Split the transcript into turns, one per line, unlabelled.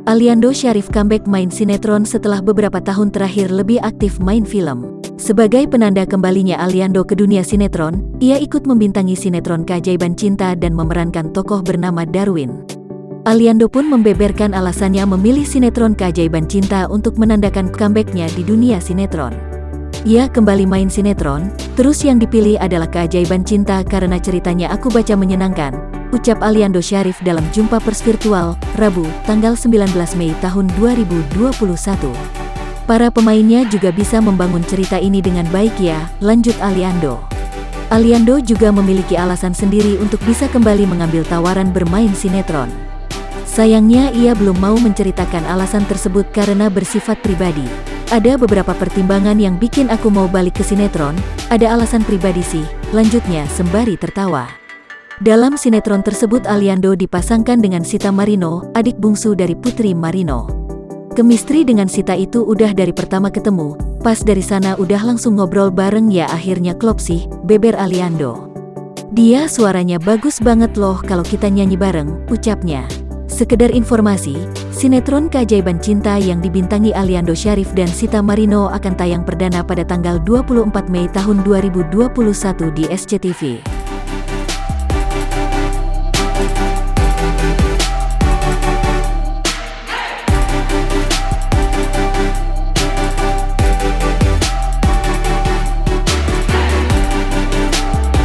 Aliando Syarif comeback main sinetron setelah beberapa tahun terakhir lebih aktif main film. Sebagai penanda kembalinya Aliando ke dunia sinetron, ia ikut membintangi sinetron Keajaiban Cinta dan memerankan tokoh bernama Darwin. Aliando pun membeberkan alasannya memilih sinetron Keajaiban Cinta untuk menandakan comeback-nya di dunia sinetron. Ia kembali main sinetron, terus yang dipilih adalah Keajaiban Cinta karena ceritanya aku baca menyenangkan, ucap Aliando Syarif dalam jumpa pers virtual, Rabu, tanggal 19 Mei tahun 2021. Para pemainnya juga bisa membangun cerita ini dengan baik ya, lanjut Aliando. Aliando juga memiliki alasan sendiri untuk bisa kembali mengambil tawaran bermain sinetron. Sayangnya ia belum mau menceritakan alasan tersebut karena bersifat pribadi. Ada beberapa pertimbangan yang bikin aku mau balik ke sinetron, ada alasan pribadi sih, lanjutnya sembari tertawa. Dalam sinetron tersebut Aliando dipasangkan dengan Sita Marino, adik bungsu dari Putri Marino. Chemistry dengan Sita itu udah dari pertama ketemu, pas dari sana udah langsung ngobrol bareng ya akhirnya klop sih, beber Aliando. Dia suaranya bagus banget loh kalau kita nyanyi bareng, ucapnya. Sekedar informasi, sinetron Keajaiban Cinta yang dibintangi Aliando Syarif dan Sita Marino akan tayang perdana pada tanggal 24 Mei tahun 2021 di SCTV.